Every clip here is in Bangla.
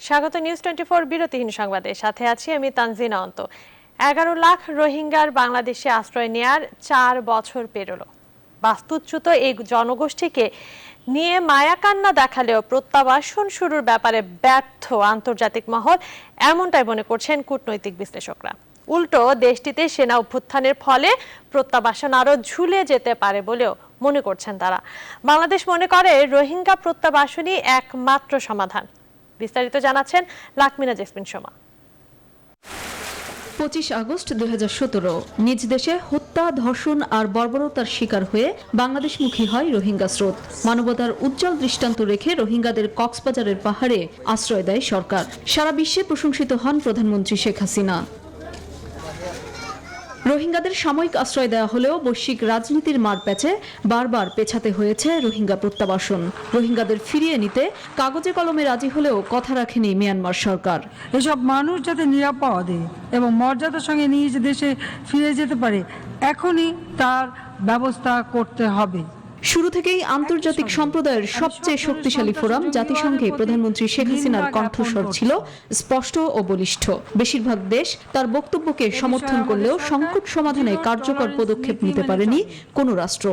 স্বাগত নিউজ 24 বিরতিহীন সংবাদে সাথে আছি আমি তানজিনা অন্ত। 11 লাখ রোহিঙ্গার বাংলাদেশে আশ্রয় নেয়ার 4 বছর পেরোলো। বাস্তুচ্যুত এই জনগোষ্ঠীকে নিয়ে মায়াকান্না দেখালেও প্রত্যাবাসন শুরুর ব্যাপারে ব্যর্থ আন্তর্জাতিক মহল, এমনটাই মনে করছেন কূটনৈতিক বিশ্লেষকরা। উল্টো দেশটিতে সেনা অভ্যুত্থানের ফলে প্রত্যাবাসন আরো ঝুলে যেতে পারে বলেও মনে করছেন তারা। বাংলাদেশ মনে করে রোহিঙ্গা প্রত্যাবাসনই একমাত্র সমাধান। বিস্তারিত জানাচ্ছেন লাকমিনা জেসমিন সোমা। 25 আগস্ট 2017 নিজ দেশে হত্যা, ধর্ষণ আর বর্বরতার শিকার হয়ে বাংলাদেশমুখী হয় রোহিঙ্গা স্রোত। মানবতার উজ্জ্বল দৃষ্টান্ত রেখে রোহিঙ্গাদের কক্সবাজারের পাহাড়ে আশ্রয় দেয় সরকার। সারা বিশ্বে প্রশংসিত হন প্রধানমন্ত্রী শেখ হাসিনা। রোহিঙ্গাদের সাময়িক আশ্রয় দেওয়া হলেও বৈশ্বিক রাজনীতির মারপ্যাচে বারবার পেছাতে হয়েছে রোহিঙ্গা প্রত্যাবাসন। রোহিঙ্গাদের ফিরিয়ে নিতে কাগজে কলমে রাজি হলেও কথা রাখেনি মিয়ানমার সরকার। এসব মানুষ যাতে নিরাপদে এবং মর্যাদার সঙ্গে নিজ দেশে ফিরে যেতে পারে, এখনই তার ব্যবস্থা করতে হবে। শুরু থেকেই আন্তর্জাতিক সম্প্রদায়ের সবচেয়ে শক্তিশালী ফোরাম জাতিসংঘে প্রধানমন্ত্রী শেখ হাসিনার কণ্ঠস্বর ছিল স্পষ্ট ও বলিষ্ঠ। বেশিরভাগ দেশ তার বক্তব্যকে সমর্থন করলেও সংকট সমাধানে কার্যকর পদক্ষেপ নিতে পারেনি কোনো রাষ্ট্র।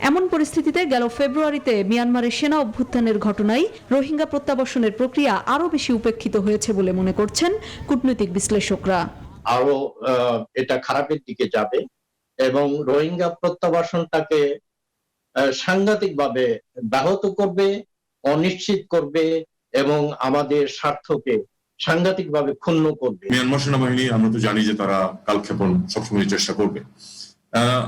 এমন পরিস্থিতিতে গেল ফেব্রুয়ারিতে মিয়ানমারের সেনা অভ্যুত্থানের ঘটনায় রোহিঙ্গা প্রত্যাবাসনের প্রক্রিয়া আরও বেশি উপেক্ষিত হয়েছে বলে মনে করছেন কূটনৈতিক বিশ্লেষকরা। আরো এটা খারাপের দিকে যাবে এবং রোহিঙ্গা প্রত্যাবাসনটাকে সাংঘাতিকভাবে ব্যাহত করবে, অনিশ্চিত করবে এবং আমাদের স্বার্থকে সাংঘাতিকভাবে ক্ষুণ্ণ করবে। মিয়ানমার সেনাবাহিনী, আমরা তো জানি যে তারা কালক্ষেপণ সবসময় চেষ্টা করবে।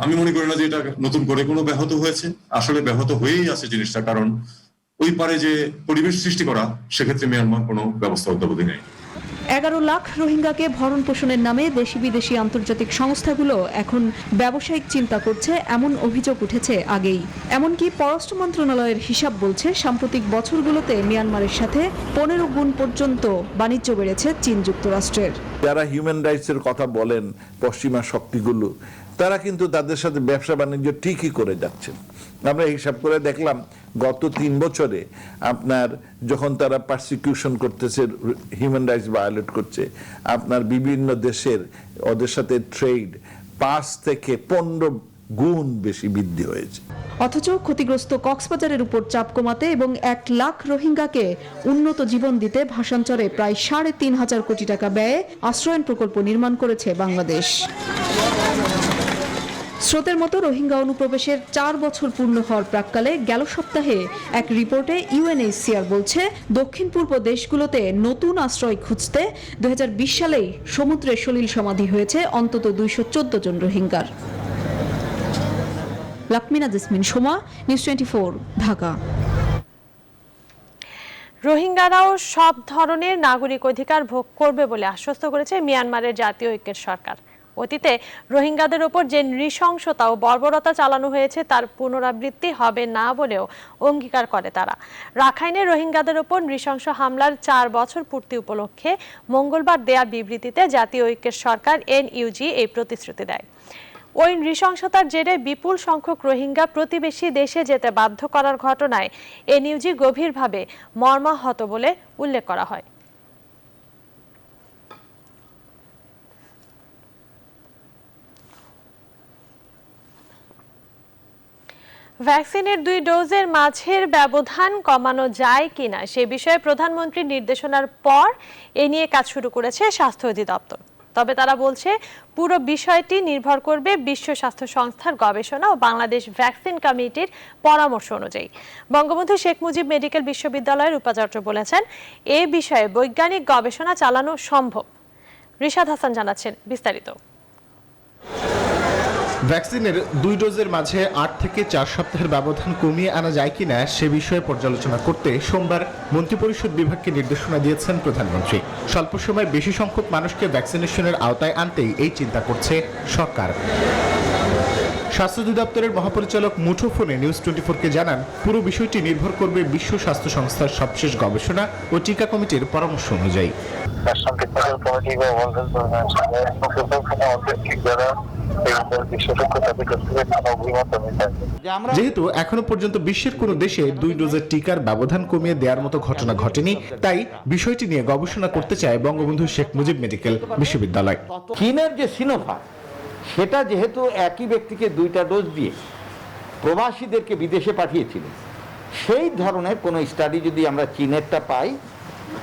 আমি মনে করি না যে এটা নতুন করে কোনো ব্যাহত হয়েছে, আসলে ব্যাহত হয়েই আছে জিনিসটা, কারণ ওই পারে যে পরিবেশ সৃষ্টি করা, সেক্ষেত্রে মিয়ানমার কোনো ব্যবস্থা অদ্যাবধি নেই। 11 লাখ রোহিঙ্গাকে ভরণ পোষণের নামে দেশি বিদেশি আন্তর্জাতিক সংস্থাগুলো এখন ব্যবসায়িক চিন্তা করছে, এমন অভিযোগ উঠেছে আগেই। এমনকি পররাষ্ট্র মন্ত্রণালয়ের হিসাব বলছে সাম্প্রতিক বছরগুলোতে মিয়ানমারের সাথে 15 গুণ পর্যন্ত বাণিজ্য বেড়েছে চীন যুক্তরাষ্ট্রের। যারা হিউম্যান রাইটসের কথা বলেন পশ্চিমা শক্তিগুলো, তারা কিন্তু তাদের সাথে ব্যবসা বাণিজ্য ঠিকই করে যাচ্ছেন। আমরা হিসাব করে দেখলাম গত 3 বছরে আপনার যখন তারা পারসিকিউশন করতেছে, হিউম্যান রাইটস ভায়োলেট করছে, আপনার বিভিন্ন দেশের ওদের সাথে ট্রেড 5 থেকে 15 গুণ বেশি বৃদ্ধি হয়েছে। অথচ ক্ষতিগ্রস্ত কক্সবাজারের উপর চাপ কমাতে এবং 1 লাখ রোহিঙ্গাকে উন্নত জীবন দিতে ভাষান্তরে প্রায় 3.5 কোটি টাকা ব্যয়ে আশ্রয়ন প্রকল্প নির্মাণ করেছে বাংলাদেশ। স্রোতের মতো রোহিঙ্গা অনুপ্রবেশের 4 বছর পূর্ণ হওয়ার প্রাক্কালে গেল সপ্তাহে এক রিপোর্টে ইউএনএইচসিআর বলছে দক্ষিণ পূর্ব দেশগুলোতে নতুন আশ্রয় খুঁজতে 2020 সালেই সমুদ্রে সলিল সমাধি হয়েছে অন্তত 214 জন রোহিঙ্গার। লাকমিনা জেসমিন সোমা, নিউজ 24, ঢাকা। রোহিঙ্গারাও সব ধরনের নাগরিক অধিকার ভোগ করবে বলে আশ্বস্ত করেছে মিয়ানমারের জাতীয় ঐক্যের সরকার। অতীতে রোহিঙ্গাদের ওপর যে নৃশংসতা ও বর্বরতা চালানো হয়েছে তার পুনরাবৃত্তি হবে না বলেও অঙ্গীকার করে তারা। রাখাইনে রোহিঙ্গাদের ওপর নৃশংস হামলার 4 বছর পূর্তি উপলক্ষে মঙ্গলবার দেয়া বিবৃতিতে জাতীয় ঐক্যের সরকার এনইউজি এই প্রতিশ্রুতি দেয়। ওই নৃশংসতার জেরে বিপুল সংখ্যক রোহিঙ্গা প্রতিবেশী দেশে যেতে বাধ্য করার ঘটনায় এনইউজি গভীরভাবে মর্মাহত বলে উল্লেখ করা হয়। ভ্যাকসিনের 2 ডোজের মাঝের ব্যবধান কমানো যায় কিনা সে বিষয়ে প্রধানমন্ত্রীর নির্দেশনার পর এ নিয়ে কাজ শুরু করেছে স্বাস্থ্য অধিদপ্তর। তবে তারা বলছে পুরো বিষয়টি নির্ভর করবে বিশ্ব স্বাস্থ্য সংস্থার গবেষণা ও বাংলাদেশ ভ্যাকসিন কমিটির পরামর্শ অনুযায়ী। বঙ্গবন্ধু শেখ মুজিব মেডিকেল বিশ্ববিদ্যালয়ের উপাচার্য বলেছেন এ বিষয়ে বৈজ্ঞানিক গবেষণা চালানো সম্ভব। রিশাদ হাসান জানাচ্ছেন বিস্তারিত। ভ্যাকসিনের 2 ডোজের মাঝে 8 থেকে 4 সপ্তাহের ব্যবধান কমিয়ে আনা যায় কিনা সে বিষয়ে পর্যালোচনা করতে সোমবার মন্ত্রিপরিষদ বিভাগকে নির্দেশনা দিয়েছেন প্রধানমন্ত্রী। স্বল্প সময়ে বেশি সংখ্যক মানুষকে ভ্যাকসিনেশনের আওতায় আনতেই এই চিন্তা করছে সরকার। স্বাস্থ্য অধিদপ্তরের মহাপরিচালক মুঠোফোনে নিউজ 24-কে জানান পুরো বিষয়টি নির্ভর করবে বিশ্ব স্বাস্থ্য সংস্থার সবশেষ গবেষণা ও টিকা কমিটির পরামর্শ অনুযায়ী। বিশেষজ্ঞ তাদের কাছ থেকে নানা অভিমত আমি চাইছি। যেহেতু এখনো পর্যন্ত বিশ্বের কোনো দেশে 2 ডোজের টিকার ব্যবধান কমিয়ে দেওয়ার মতো ঘটনা ঘটেনি, তাই বিষয়টি নিয়ে গবেষণা করতে চায় বঙ্গবন্ধু শেখ মুজিব মেডিকেল বিশ্ববিদ্যালয়। চীনের যে সিনোফার্ম, সেটা যেহেতু একই ব্যক্তিকে 2টা ডোজ দিয়ে প্রবাসীদেরকে বিদেশে পাঠিয়েছিলেন, সেই ধরনের কোনো স্টাডি যদি আমরা চীনেরটা পাই,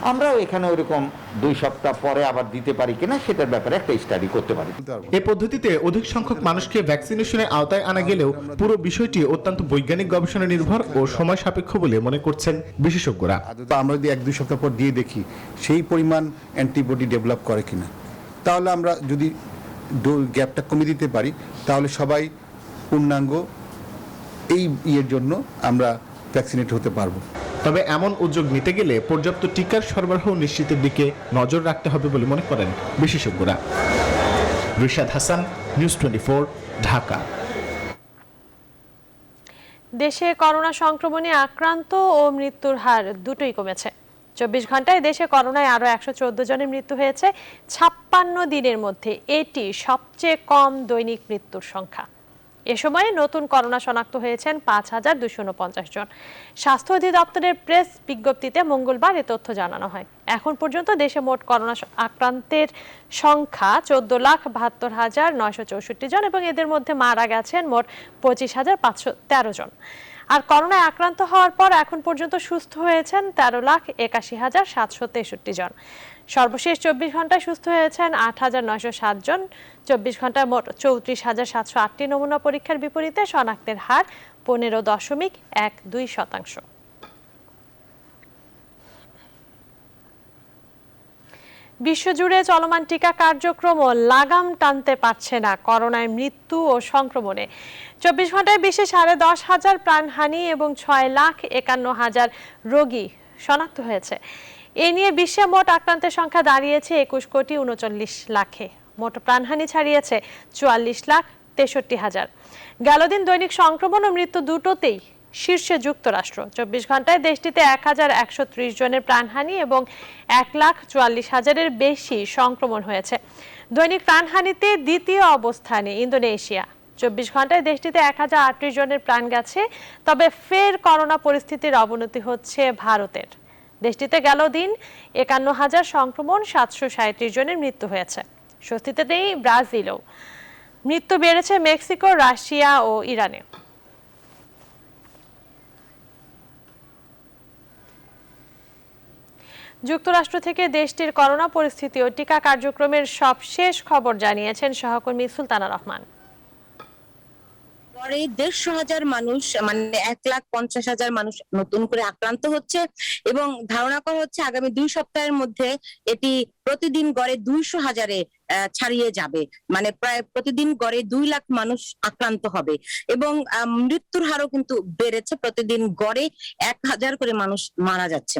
আমরাও এখানে ওরকম 2 সপ্তাহ পরে আবার দিতে পারি কিনা সেটার ব্যাপারে একটা স্টাডি করতে পারি। এই পদ্ধতিতে অধিক সংখ্যক মানুষকে ভ্যাকসিনেশনের আওতায় আনা গেলেও পুরো বিষয়টি অত্যন্ত বৈজ্ঞানিক গবেষণা নির্ভর ও সময় সাপেক্ষ বলে মনে করছেন বিশেষজ্ঞরা। আমরা যদি 1-2 সপ্তাহ পর দিয়ে দেখি সেই পরিমাণ অ্যান্টিবডি ডেভেলপ করে কিনা, তাহলে আমরা যদি গ্যাপটা কমিয়ে দিতে পারি, তাহলে সবাই পূর্ণাঙ্গ এই ইয়ের জন্য আমরা ভ্যাকসিনেট হতে পারবো। তবে এমন উদ্যোগ নিতে গেলে পর্যাপ্ত টিকার সরবরাহ নিশ্চিতের দিকে নজর রাখতে হবে বলে মনে করেন বিশেষজ্ঞরা। রিশাদ হাসান, নিউজ 24, ঢাকা। দেশে করোনা সংক্রমণে আক্রান্ত ও মৃত্যুর হার দুটোই কমেছে। 24 ঘন্টায় দেশে করোনায় আরও 114 জনের মৃত্যু হয়েছে। 56 দিনের মধ্যে এটি সবচেয়ে কম দৈনিক মৃত্যুর সংখ্যা। এ সময়ে নতুন করোনা শনাক্ত হয়েছেন 5249 জন। স্বাস্থ্য অধিদপ্তরের প্রেস বিজ্ঞপ্তিতে মঙ্গলবার এ তথ্য জানানো হয়। এখন পর্যন্ত দেশে মোট করোনা আক্রান্তের সংখ্যা 14,72,964 জন এবং এদের মধ্যে মারা গেছেন মোট 25,513 জন। আর করোনায় আক্রান্ত হওয়ার পর এখন পর্যন্ত সুস্থ হয়েছেন 13,81,763 জন। সর্বশেষ 24 ঘন্টায় সুস্থ হয়েছেন 8,907 জন। 24 ঘন্টায় মোট 34,708টি নমুনা পরীক্ষার বিপরীতে শনাক্তের হার 15.12%। বিশ্বজুড়ে চলমান টিকা কার্যক্রম লাগাম টানতে পারছে না করোনায় মৃত্যু ও সংক্রমণে। 24 ঘন্টায় বিশ্বে 10,500 প্রাণহানি এবং 6,51,000 রোগী শনাক্ত হয়েছে। এ নিয়ে বিশ্বে মোট আক্রান্তের সংখ্যা দাঁড়িয়েছে 21,39,00,000-এ। মোট প্রাণহানি ছাড়িয়েছে 44,63,000। গেল দিন দৈনিক সংক্রমণ ও মৃত্যু দুটোতেই শীর্ষে যুক্তরাষ্ট্র। 24 ঘন্টায় দেশটিতে 1,130 জনের প্রাণহানি এবং 1,44,000-এর বেশি সংক্রমণ হয়েছে। দৈনিক প্রাণহানিতে দ্বিতীয় অবস্থানে ইন্দোনেশিয়া। 24 ঘন্টায় দেশটিতে 1,038 জনের প্রাণ গেছে। তবে ফের করোনা পরিস্থিতির অবনতি হচ্ছে ভারতের। দেশটিতে গেল দিন 51,000 সংক্রমণ, 737 জনের মৃত্যু হয়েছে। স্বস্তিতে নেই ব্রাজিলও। মৃত্যু বেড়েছে মেক্সিকো, রাশিয়া ও ইরানে। যুক্তরাষ্ট্র থেকে দেশটির করোনা পরিস্থিতি ও টিকা কার্যক্রমের সবশেষ খবর জানিয়েছেন সহকর্মী সুলতানা রহমান। পরে 150,000 মানুষ, মানে 1,50,000 মানুষ নতুন করে আক্রান্ত হচ্ছে এবং ধারণা করা হচ্ছে আগামী 2 সপ্তাহের মধ্যে এটি প্রতিদিন গড়ে 200,000-এ ছাড়িয়ে যাবে। মানে প্রায় প্রতিদিন গড়ে 2 লাখ মানুষ আক্রান্ত হবে এবং মৃত্যুর হারও কিন্তু বেড়েছে। প্রতিদিন গড়ে 1,000 করে মানুষ মারা যাচ্ছে।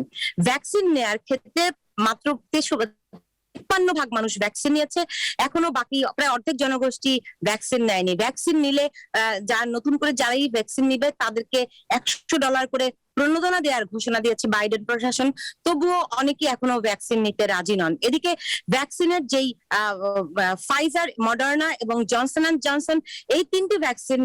ভ্যাকসিন নেয়ার ক্ষেত্রে মাত্র 53% মানুষ ভ্যাকসিন নিয়েছে। এখনো বাকি প্রায় অর্ধেক জনগোষ্ঠী ভ্যাকসিন নেয়নি। ভ্যাকসিন নিলে নতুন করে যারাই ভ্যাকসিন নিবে তাদেরকে $100 করে প্রণোদনা দেওয়ার ঘোষণা দিয়েছে বাইডেন প্রশাসন। তবুও অনেকে এখনো ভ্যাকসিন নিতে রাজি নন। এদিকে ভ্যাকসিনের যেই ফাইজার, মডার্না এবং জনসন অ্যান্ড জনসন, এই 3টি ভ্যাকসিন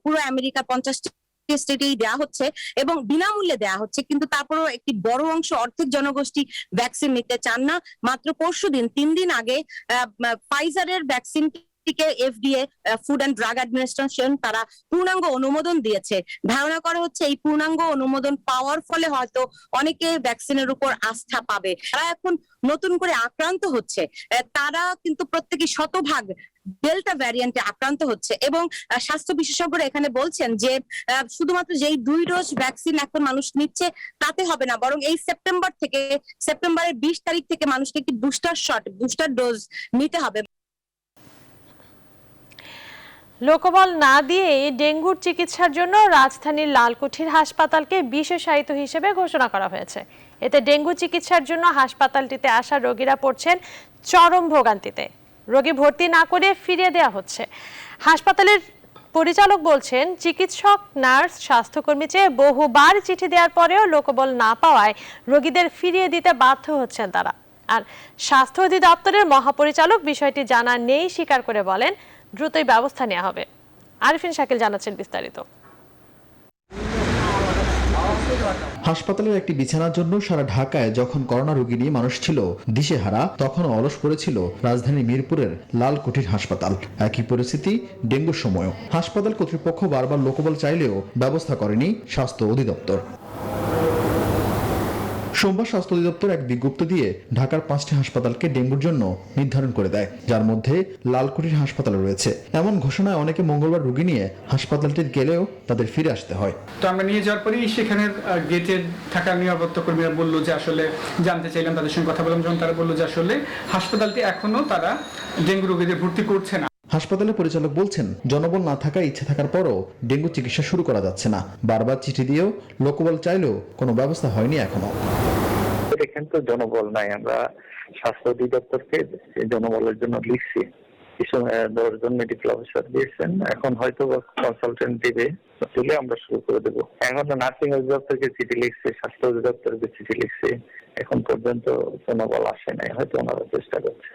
পুরো আমেরিকা 50টি স্টেটেই দেওয়া হচ্ছে এবং বিনামূল্যে দেওয়া হচ্ছে। কিন্তু তারপরেও একটি বড় অংশ, অর্ধেক জনগোষ্ঠী ভ্যাকসিন নিতে চান না। মাত্র পরশুদিন 3 দিন আগে ফাইজারের vaccine FDA, food and drug administration, তারা পূর্ণাঙ্গ অনুমোদন দিয়েছে। ধারণা করা হচ্ছে এই পূর্ণাঙ্গ অনুমোদন পাওয়ার ফলে হয়তো অনেকে ভ্যাকসিনের উপর আস্থা পাবে। তারা এখন নতুন করে আক্রান্ত হচ্ছে, তারা কিন্তু প্রত্যেকে শতভাগ ডেল্টা ভ্যারিয়েন্টে আক্রান্ত হচ্ছে এবং স্বাস্থ্য বিশেষজ্ঞরা এখানে বলছেন যে শুধুমাত্র যেই 2 ডোজ ভ্যাকসিন এখন মানুষ নিচ্ছে তাতে হবে না, বরং এই সেপ্টেম্বরের 20 তারিখ থেকে মানুষকে একটি বুস্টার ডোজ নিতে হবে। লোকবল না দিয়ে ডেঙ্গুর চিকিৎসার জন্য রাজধানীর লালকুঠির হাসপাতালকে বিশেষায়িত হিসেবে ঘোষণা করা হয়েছে। এতে ডেঙ্গু চিকিৎসার জন্য হাসপাতালটিতে আসা রোগীরা পড়ছেন চরম ভোগান্তিতে। রোগী ভর্তি না করে ফিরিয়ে দেওয়া হচ্ছে। হাসপাতালের পরিচালক বলছেন, চিকিৎসক, নার্স, স্বাস্থ্যকর্মী চেয়ে বহুবার চিঠি দেওয়ার পরেও লোকবল না পাওয়ায় রোগীদের ফিরিয়ে দিতে বাধ্য হচ্ছেন তারা। আর স্বাস্থ্য অধিদপ্তরের মহাপরিচালক বিষয়টি জানা নেই স্বীকার করে বলেন, দ্রুতই ব্যবস্থা নেওয়া হবে। আরিফিন শাকিল জানাচ্ছেন বিস্তারিত। হাসপাতালের একটি বিছানার জন্য সারা ঢাকায় যখন করোনা রোগী নিয়ে মানুষ ছিল দিশেহারা, তখন অলস পড়েছিল রাজধানী মিরপুরের লালকুঠির হাসপাতাল। একই পরিস্থিতি ডেঙ্গুর সময়ও। হাসপাতাল কর্তৃপক্ষ বারবার লোকবল চাইলেও ব্যবস্থা করেনি স্বাস্থ্য অধিদপ্তর। সোমবার স্বাস্থ্য অধিদপ্তর এক বিজ্ঞপ্তি দিয়ে ঢাকার 5টি হাসপাতালকে ডেঙ্গুর জন্য নির্ধারণ করে দেয়, যার মধ্যে লালকুঠির হাসপাতাল রয়েছে। এমন ঘোষণায় অনেকে মঙ্গলবার রোগী নিয়ে হাসপাতালটির গেলেও তাদের ফিরে আসতে হয়। তো আমরা নিয়ে যাওয়ার পরেই সেখানের গেটে থাকা নিরাপত্তা কর্মীরা বললো যে আসলে জানতে চাইলাম, তাদের সঙ্গে কথা বললাম, যখন তারা বললো যে আসলে হাসপাতালটি এখনো তারা ডেঙ্গু রোগীদের ভর্তি করছে না। হাসপাতালের পরিচালক বলছেন, জনবল না থাকায় ইচ্ছে থাকার পরও ডেঙ্গু চিকিৎসা শুরু করা যাচ্ছে না। বারবার চিঠি দিয়েও লোকবল চাইলেও কোনো ব্যবস্থা হয়নি এখনো। এখানে তো জনবল নাই, আমরা স্বাস্থ্য অধিদপ্তরকে জনবলের জন্য লিখছি। 10 জন মেডিকেল অফিসার দিয়েছেন, এখন হয়তো কনসালটেন্ট দিবে, দিলে আমরা শুরু করে দেবো। এখন নার্সিং অধিদপ্তরকে চিঠি লিখছে, স্বাস্থ্য অধিদপ্তরকে চিঠি লিখছে, এখন পর্যন্ত জনবল আসে নাই, হয়তো ওনারা চেষ্টা করছে।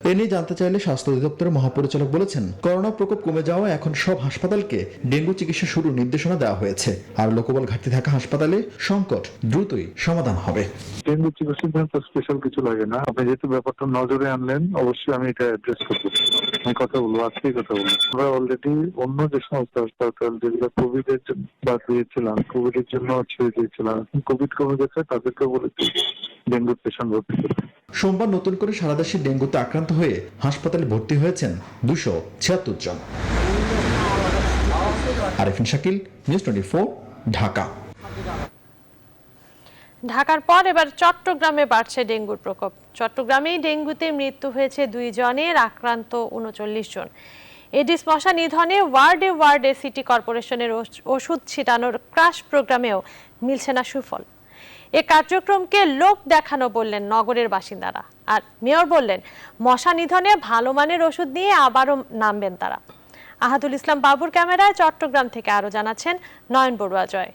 এ নিয়ে জানতে চাইলে স্বাস্থ্য অধিদপ্তরের মহাপরিচালক বলেছেন, করোনা প্রকোপ কমে যাওয়ায় এখন সব হাসপাতালকে ডেঙ্গু চিকিৎসা শুরুর নির্দেশনা দেওয়া হয়েছে। আর লোকবল ঘাটতি থাকা হাসপাতালে সংকট দ্রুতই সমাধান হবে। ডেঙ্গু চিকিৎসার জন্য তো স্পেশাল কিছু লাগে না। আপনি যেহেতু ব্যাপারটা নজরে আনলেন, অবশ্যই আমি এটা অ্যাড্রেস করবো। আমি কথা বলবো, আজকেই কথা বলবো। আমরা অলরেডি অন্য যে সমস্ত হাসপাতাল যেগুলো কোভিড এর জন্য বাদ দিয়েছিলাম, কোভিড এর জন্য ছেড়ে দিয়েছিলাম, কোভিড কমে গেছে, তাদেরকে বলেছি ডেঙ্গুর পেশেন্ট ভর্তি করতে। সোমবার নতুন করে সারা দেশে ডেঙ্গুতে আক্রান্ত হয়ে হাসপাতালে ভর্তি হয়েছেন 276 জন। আরিফিন শাকিল, নিউজ 24, ঢাকা। ঢাকার পর এবার চট্টগ্রামে বাড়ছে ডেঙ্গুর প্রকোপ। চট্টগ্রামেই ডেঙ্গুতে মৃত্যু হয়েছে 2 জনের, আক্রান্ত 39 জন। এডিস মশা নিধনে ওয়ার্ডে ওয়ার্ডে সিটি কর্পোরেশনের ওষুধ ছিটানোর ক্রাশ প্রোগ্রামেও মিলছে না সুফল। এ কার্যক্রমকে লোক দেখানো বললেন নগরের বাসিন্দারা। আর মেয়র বললেন, মশা নিধনে ভালো মানের ওষুধ নিয়ে আবারও নামবেন তারা। আহাদুল ইসলাম বাবুর ক্যামেরায় চট্টগ্রাম থেকে আরো জানাচ্ছেন নয়ন বড়ুয়া জয়।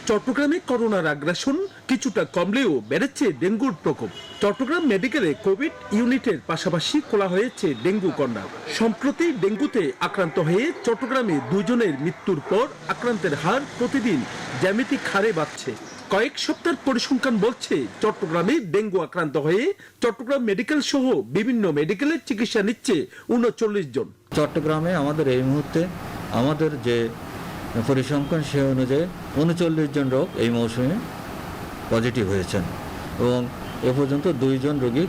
চট্টগ্রামে করোনার আগ্রাসন কিছুটা কমলেও বেড়েছে ডেঙ্গুর প্রকোপ। চট্টগ্রাম মেডিকেলে কোভিড ইউনিটের পাশাপাশি খোলা হয়েছে ডেঙ্গু কর্নার। সম্প্রতি ডেঙ্গুতে আক্রান্ত হয়ে চট্টগ্রামে 2 জনের মৃত্যুর পর আক্রান্তের হার প্রতিদিন জ্যামিতিক হারে বাড়ছে। কয়েক সপ্তাহের পরিসংখ্যান বলছে, চট্টগ্রামে ডেঙ্গু আক্রান্ত হয়ে চট্টগ্রাম মেডিকেল সহ বিভিন্ন মেডিকেলের চিকিৎসা নিচ্ছে 39 জন। চট্টগ্রামে আমাদের এই মুহূর্তে আমাদের যে পরিসংখ্যান সে অনুযায়ী 39 জন রোগ এই মৌসুমে পজিটিভ হয়েছেন এবং এ পর্যন্ত 2 জন রোগী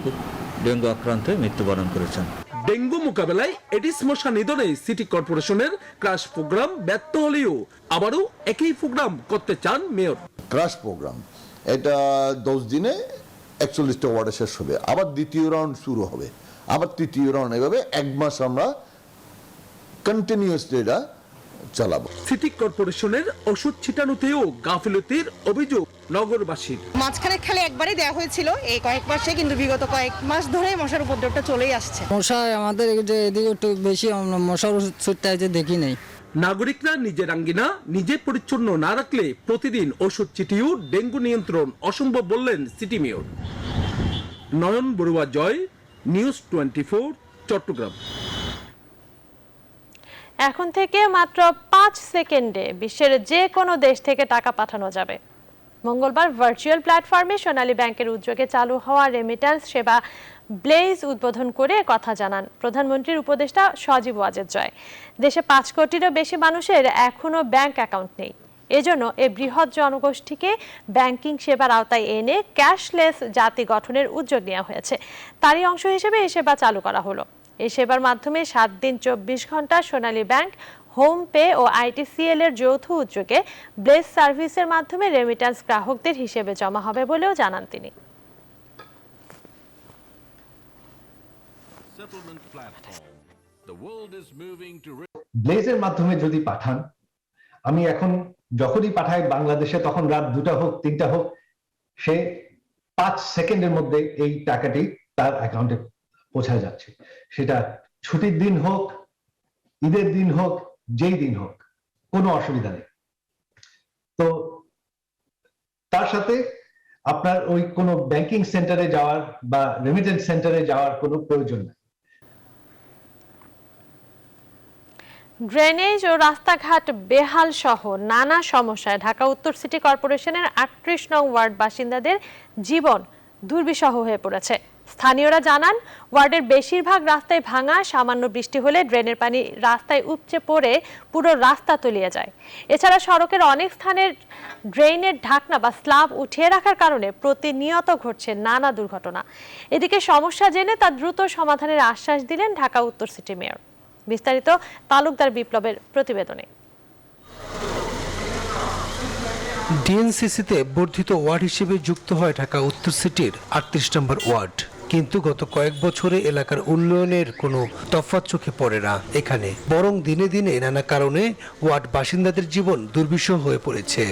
ডেঙ্গু আক্রান্তে মৃত্যুবরণ করেছেন। ডেঙ্গু মোকাবেলায় এডিস মশা নিধনে সিটি কর্পোরেশনের ক্রাশ প্রোগ্রাম ব্যর্থ হলেও আবারও একই প্রোগ্রাম করতে চান মেয়র। ক্রাশ প্রোগ্রাম এটা 10 দিনে 41টা ওয়ার্ডে শেষ হবে, আবার দ্বিতীয় রাউন্ড শুরু হবে, আবার তৃতীয় রাউন্ড, এভাবে 1 মাস আমরা কন্টিনিউয়াসলি এটা চালাবো। সিটি কর্পোরেশনের ওষুধ ছিটানোতেও গাফিলতির অভিযোগ নগরবাসীর। মাঝখানে খালি একবারই দেওয়া হয়েছিল এই কয়েক মাসে, কিন্তু বিগত কয়েক মাস ধরে মশার উপদ্রবটা চলেই আসছে। মশা আমাদের এদিকে একটু বেশি, মশার ওষুধ ছুটতে দেখি নাই। নাগরিকরা নিজের আঙ্গিনা নিজে পরিচ্ছন্ন না রাখলে প্রতিদিন ওষুধ ছিটিয়েও ডেঙ্গু নিয়ন্ত্রণ অসম্ভব বললেন সিটি মেয়র। নয়ন বড়ুয়া জয়, নিউজ 24, চট্টগ্রাম। এখন থেকে মাত্র 5 সেকেন্ডে বিশ্বের যে কোনো দেশ থেকে টাকা পাঠানো যাবে। মঙ্গলবার ভার্চুয়াল প্ল্যাটফর্মে সোনালী ব্যাংকের উদ্যোগে চালু হওয়া রেমিট্যান্স সেবা ব্লেজ উদ্বোধন করে কথা জানান প্রধানমন্ত্রীর উপদেষ্টা সজীব ওয়াজেদ জয়। দেশে 5 কোটিরও বেশি মানুষের এখনো ব্যাংক অ্যাকাউন্ট নেই। এজন্য এই বৃহৎ জনগোষ্ঠীকে ব্যাংকিং সেবার আওতায় এনে ক্যাশলেস জাতি গঠনের উদ্যোগ নেওয়া হয়েছে। তারই অংশ হিসেবে এই সেবা চালু করা হলো। এই সেবার মাধ্যমে 7 দিন 24 ঘন্টা সোনালী ব্যাংক, হোম পে ও আইটিসিএল এর যৌথ উদ্যোগে ব্লেজ সার্ভিসের মাধ্যমে রেমিট্যান্স গ্রাহকদের হিসেবে জমা হবে বলেও জানান তিনি। ব্লেজের মাধ্যমে যদি পাঠান, আমি এখন যখনই পাঠাই বাংলাদেশে, তখন রাত 2টা হোক 3টা হোক, সে 5 সেকেন্ডের মধ্যে এই টাকাটি তার অ্যাকাউন্টে পৌঁছা যাচ্ছে। সেটা ছুটির দিন হোক, ঈদের দিন হোক, যেই দিন হোক, কোনো অসুবিধা নেই। তো তার সাথে আপনার ওই কোনো ব্যাংকিং সেন্টারে যাওয়ার বা রেমিটেন্স সেন্টারে যাওয়ার কোনো প্রয়োজন নেই। ড্রেনেজ ও রাস্তাঘাট বেহাল সহ নানা সমস্যায় ঢাকা উত্তর সিটি কর্পোরেশনের ৩৮ নং ওয়ার্ড বাসিন্দাদের জীবন দুর্বিষহ হয়ে পড়েছে। স্থানীয়রা জানান, ওয়ার্ডের বেশিরভাগ রাস্তায় ভাঙা, সামান্য বৃষ্টি হলে ড্রেনের পানি রাস্তায় উপচে পড়ে পুরো রাস্তা তলিয়ে যায়। এছাড়া সড়কের অনেক স্থানের ড্রেনের ঢাকনা বা স্ল্যাব উঠিয়ে রাখার কারণে প্রতিনিয়ত ঘটছে নানা দুর্ঘটনা। এদিকে সমস্যা জেনে তা দ্রুত সমাধানের আশ্বাস দিলেন ঢাকা উত্তর সিটি মেয়র। বিস্তারিত তালুকদার বিপ্লবের প্রতিবেদনে। ডিএনসিসিতে বর্ধিত ওয়ার্ড হিসেবে যুক্ত হয় ঢাকা উত্তর সিটির ৩৮ নম্বর ওয়ার্ড, কিন্তু গত কয়েক বছরে এলাকার উন্নয়নের কোনো তফাৎ চোখে পড়ে না এখানে, বরং দিনে দিনে নানা কারণে ওয়ার্ড বাসিন্দাদের জীবন দুর্বিষহ হয়ে পড়েছে।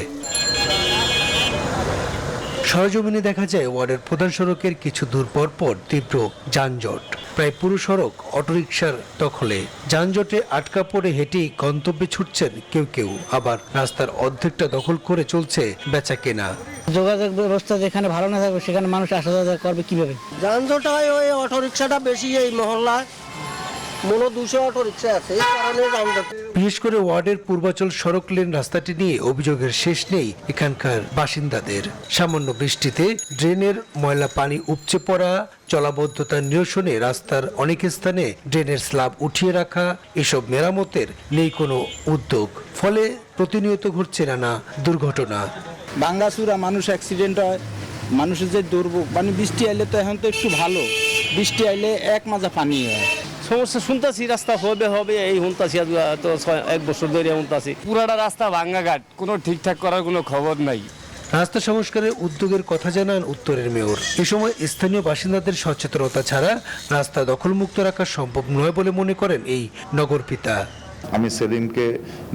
সরেজমিনে দেখা যায় ওয়ার্ডের প্রধান সড়কের কিছু দূর পর তীব্র যানজট, প্রায় পুরো সড়ক অটোরিকশার দখলে। যানজটে আটকা পড়ে হেঁটেই গন্তব্যে ছুটছেন কেউ কেউ, আবার রাস্তার অর্ধেকটা দখল করে চলছে বেচা কেনা। যোগাযোগ ব্যবস্থা যেখানে ভালো না থাকবে সেখানে মানুষ আসা যাওয়া করবে কিভাবে? যানজট হয়, ওই অটোরিকশাটা বেশি এই মহল্লায়, মনে 200 অটোরিকশা আছে, এই কারণে যানজট। বিশেষ করে ওয়ার্ডের পূর্বাচল সড়ক লেন রাস্তাটি নিয়ে অভিযোগের শেষ নেই এখানকার বাসিন্দাদের। সামান্য বৃষ্টিতে ড্রেনের ময়লা পানি উপচে পড়া, জলাবদ্ধতা নিরসনে রাস্তার অনেক স্থানে ড্রেনের স্ল্যাব উঠিয়ে রাখা, এসব মেরামতের নেই কোনো উদ্যোগ। ফলে প্রতিনিয়ত ঘটছে নানা দুর্ঘটনা। ভাঙ্গাচুরা মানুষ অ্যাক্সিডেন্ট হয়, মানুষের যে দুর্ভোগ, মানে বৃষ্টি আইলে তো এখন তো একটু ভালো, বৃষ্টি আইলে এক মাজা পানি হয়। সমস্যা শুনতেছি, রাস্তা হবে এই শুনতেছি, তো 1 বছর ধরে শুনতেছি। পুরাটা রাস্তা ভাঙ্গাঘাট, কোনো ঠিকঠাক করার কোনো খবর নাই। রাস্তা সংস্কারের উদ্যোগের কথা জানান উত্তরের মেয়র। এ সময় স্থানীয় বাসিন্দাদের সচেতনতা ছাড়া রাস্তা দখলমুক্ত রাখা সম্ভব নয় বলে মনে করেন এই নগরপিতা। আমি সেলিমকে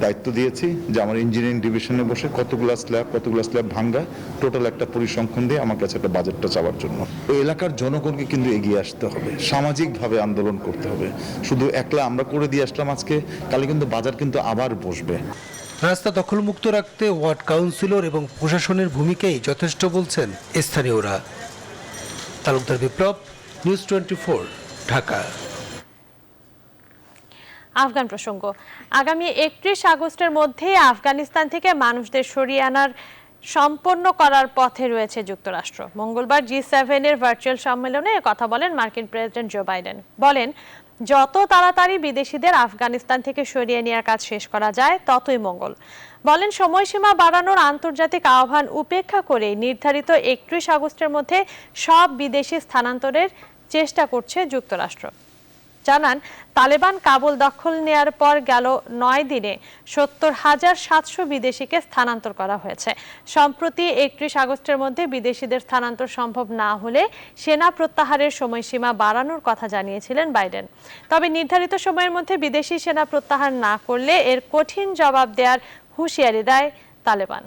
দায়িত্ব দিয়েছি যে আমার ইঞ্জিনিয়ারিং ডিভিশনে বসে কতগুলো স্ল্যাব ভাঙ্গা টোটাল একটা পরিসংখ্যান দিয়ে আমার কাছে একটা বাজেটটা চাওয়ার জন্য। ওই এলাকার জনগণকে কিন্তু এগিয়ে আসতে হবে, সামাজিকভাবে আন্দোলন করতে হবে। শুধু একলা আমরা করে দিয়ে আসলাম আজকে, কালে কিন্তু বাজার কিন্তু আবার বসবে। রাস্তা দখলমুক্ত রাখতে ওয়ার্ড কাউন্সিলর এবং প্রশাসনের ভূমিকাই যথেষ্ট বলছেন স্থানীয়রা। তালুকদার বিপ্লব, নিউজ 24, ঢাকা। আফগান প্রসঙ্গ। আগামী ৩১ আগস্টের মধ্যেই আফগানিস্তান থেকে মানুষদের সরিয়ে আনার সম্পন্ন করার পথে রয়েছে যুক্তরাষ্ট্র। মঙ্গলবার G7 এর ভার্চুয়াল সম্মেলনে কথা বলেন মার্কিন প্রেসিডেন্ট জো বাইডেন। বলেন, যত তাড়াতাড়ি বিদেশিদের আফগানিস্তান থেকে সরিয়ে নেওয়ার কাজ শেষ করা যায় ততই মঙ্গল। বলেন, সময়সীমা বাড়ানোর আন্তর্জাতিক আহ্বান উপেক্ষা করে নির্ধারিত ৩১ আগস্টের মধ্যে সব বিদেশি স্থানান্তরের চেষ্টা করছে যুক্তরাষ্ট্র। জানান, তালেবান কাবুল দখল নেয়ার পর গেল ৯ দিনে ৭০,৭০০ বিদেশিকে স্থানান্তর করা হয়েছে। সম্প্রতি ৩১ আগস্টের মধ্যে বিদেশিদের স্থানান্তর সম্ভব না হলে সেনা প্রত্যাহারের সময়সীমা বাড়ানোর কথা জানিয়েছিলেন বাইডেন। তবে নির্ধারিত সময়ের মধ্যে বিদেশি সেনা প্রত্যাহার না করলে এর কঠিন জবাব দেওয়ার হুঁশিয়ারি দেয় তালেবান।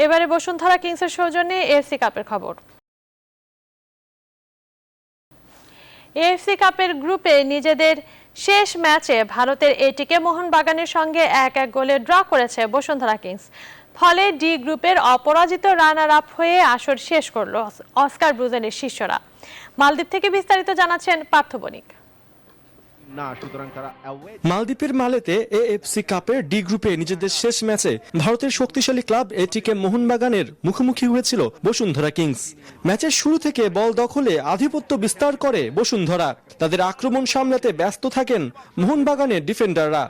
এবারে বসুন্ধরা কিংসের সৌজন্যে এএফসি কাপের খবর। এএফসি কাপের গ্রুপে নিজেদের শেষ ম্যাচে ভারতের এটিকে মোহনবাগানের সঙ্গে ১-১ গোলে ড্র করেছে বসুন্ধরা কিংস। ফলে ডি গ্রুপের অপরাজিত রানার আপ হয়ে আসর শেষ করল অস্কার ব্রুজেনের শিষ্যরা। মালদ্বীপ থেকে বিস্তারিত জানাচ্ছেন পার্থ বণিক। মালদ্বীপের মালেতে এএফসি কাপের ডি গ্রুপে নিজেদের শেষ ম্যাচে ভারতের শক্তিশালী ক্লাব এটিকে মোহনবাগানের মুখোমুখি হয়েছিল বসুন্ধরা কিংস। ম্যাচের শুরু থেকে বল দখলে আধিপত্য বিস্তার করে বসুন্ধরা। তাদের আক্রমণ সামলাতে ব্যস্ত থাকেন মোহনবাগানের ডিফেন্ডাররা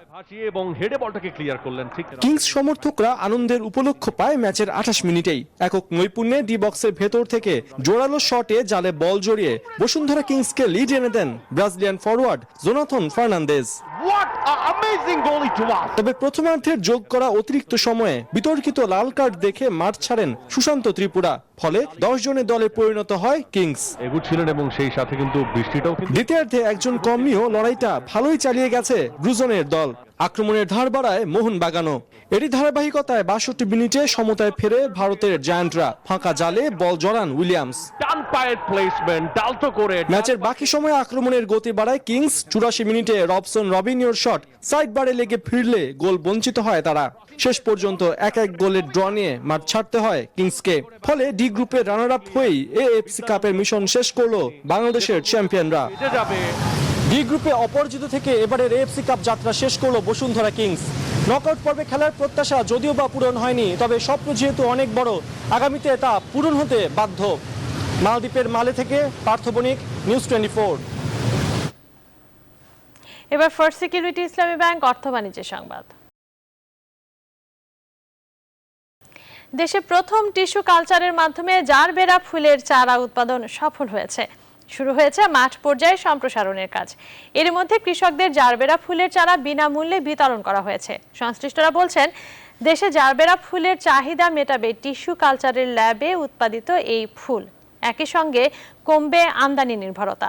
এবং হেডে বলটাকে ক্লিয়ার করলেন। কিংস সমর্থকরা আনন্দের উপলক্ষ পায় ম্যাচের ২৮ মিনিটেই। একক নৈপুণ্যে ডি বক্সের ভেতর থেকে জোরালো শটে জালে বল জড়িয়ে বসুন্ধরা কিংসকে লিড এনে দেন ব্রাজিলিয়ান ফরওয়ার্ড জোনাথন ফার্নান্দেজ। তবে প্রথমার্ধের যোগ করা অতিরিক্ত সময়ে বিতর্কিত লাল কার্ড দেখে মাঠ ছাড়েন সুশান্ত ত্রিপুরা। ফলে ১০ জনের দলে পরিণত হয় কিংস। এবং সেই সাথে কিন্তু বৃষ্টিটাও। দ্বিতীয়ার্ধে একজন কম নিয়েও লড়াইটা ভালোই চালিয়ে গেছে ব্রুজনের দল। আক্রমণের ধার বাড়ায় মোহনবাগানও। এরই ধারাবাহিকতায় ৬২ মিনিটে সমতায় ফেরে ভারতের জায়ান্টরা, ফাঁকা জালে বল জড়ান উইলিয়ামস। ম্যাচের বাকি সময়ে আক্রমণের গতি বাড়ায় কিংস। ৮৪ মিনিটে রবসন রবিনিওর শট সাইড বারে লেগে ফিরলে গোল বঞ্চিত হয় তারা। শেষ পর্যন্ত ১-১ গোলের ড্র নিয়ে মাঠ ছাড়তে হয় কিংসকে। ফলে ডি গ্রুপের রানার আপ হয়েই এএফসি কাপের মিশন শেষ করলো বাংলাদেশের চ্যাম্পিয়নরা। ডি গ্রুপে অপরাজিত থেকে এবারের এএফসি কাপ যাত্রা শেষ করলো বসুন্ধরা কিংস। নকআউট পর্বে খেলার প্রত্যাশা যদিও বা পূরণ হয়নি, তবে স্বপ্ন যেহেতু অনেক বড়, আগামীতে তা পূরণ হতে বাধ্য। মালদ্বীপের মালে থেকে পার্থ বণিক, নিউজ 24। এবার ফার্স্ট সিকিউরিটি ইসলামী ব্যাংক অর্থ বাণিজ্য সংবাদ। দেশে প্রথম টিস্যু কালচারের মাধ্যমে জারবেরা ফুলের চারা উৎপাদন সফল হয়েছে। শুরু হয়েছে মাঠ পর্যায়ে সম্প্রসারণের কাজ। এর মধ্যে কৃষকদের জারবেরা ফুলের চারা বিনামূল্যে বিতরণ করা হয়েছে। সংশ্লিষ্টরা বলছেন, দেশে জারবেরা ফুলের চাহিদা মেটাবে টিস্যু কালচারের ল্যাবে উৎপাদিত এই ফুল। একই সঙ্গে কমবে আমদানি নির্ভরতা।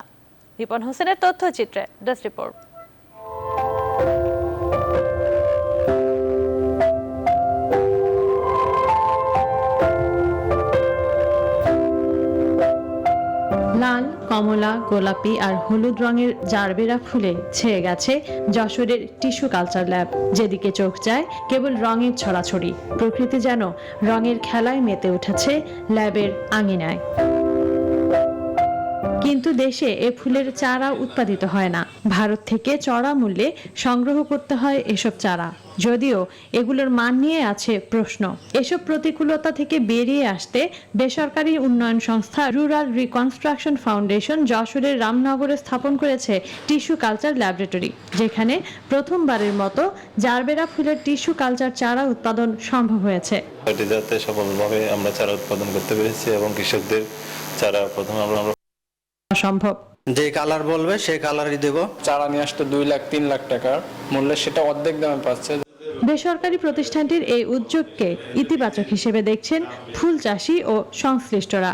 রিপন হোসেনের তথ্যচিত্রে ডেস্ক রিপোর্ট। লাল, কমলা, গোলাপি আর হলুদ রঙের জারবেরা ফুলে ছেয়ে গেছে যশোরের টিস্যু কালচার ল্যাব। যেদিকে চোখ যায় কেবল রঙের ছড়াছড়ি। প্রকৃতি যেন রঙের খেলায় মেতে উঠেছে ল্যাবের আঙিনায়। কিন্তু দেশে এ ফুলের চারা উৎপাদিত হয় না। ভারত থেকে চড়া মূল্যে সংগ্রহ করতে হয় এসব চারা। যদিও এগুলোর মান নিয়ে আছে প্রশ্ন। এসব প্রতিকূলতা থেকে বেরিয়ে আসতে বেসরকারি উন্নয়ন সংস্থা রুরাল রিকনস্ট্রাকশন ফাউন্ডেশন যশোরের রামনগরে স্থাপন করেছে টিস্যু কালচার ল্যাবরেটরি, যেখানে প্রথমবারের মতো জারবেরা ফুলের টিস্যু কালচার চারা উৎপাদন সম্ভব হয়েছে। যাতে সফলভাবে আমরা চারা উৎপাদন করতে পেরেছি এবং কৃষকদের চারা প্রথমে আমরা সম্ভব। যে কালার বলবে সেই কালারই দেব। চারা নিয়ে আসতে 2 লাখ 3 লাখ টাকার মূল্যে সেটা অর্ধেক দামে পাচ্ছে। বেসরকারি প্রতিষ্ঠানটির এই উদ্যোগকে ইতিবাচক হিসেবে দেখছেন ফুল চাষি ও সংশ্লিষ্টরা।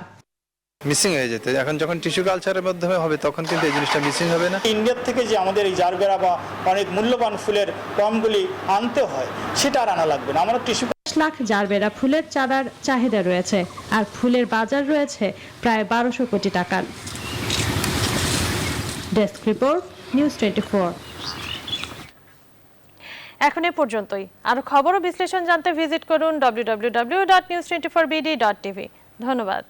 মিসিং হয়ে যেতে, এখন যখন টিস্যু কালচারের মাধ্যমে হবে তখন কিন্তু এই জিনিসটা মিসিং হবে না। ইন্ডিয়ার থেকে যে আমাদের এই জারবেরা বা অনেক মূল্যবান ফুলের কমগুলি আনতে হয়, সেটা আর আনা লাগবে না। আমরা টিস্যু লাখ জারবেরা ফুলের চারার চাহিদা রয়েছে, আর ফুলের বাজার রয়েছে প্রায় 1200 কোটি টাকার। Desk report, news 24। এখন এ পর্যন্তই। আরো খবর ও বিশ্লেষণ জানতে ভিজিট করুন www.news24bd.tv। ধন্যবাদ।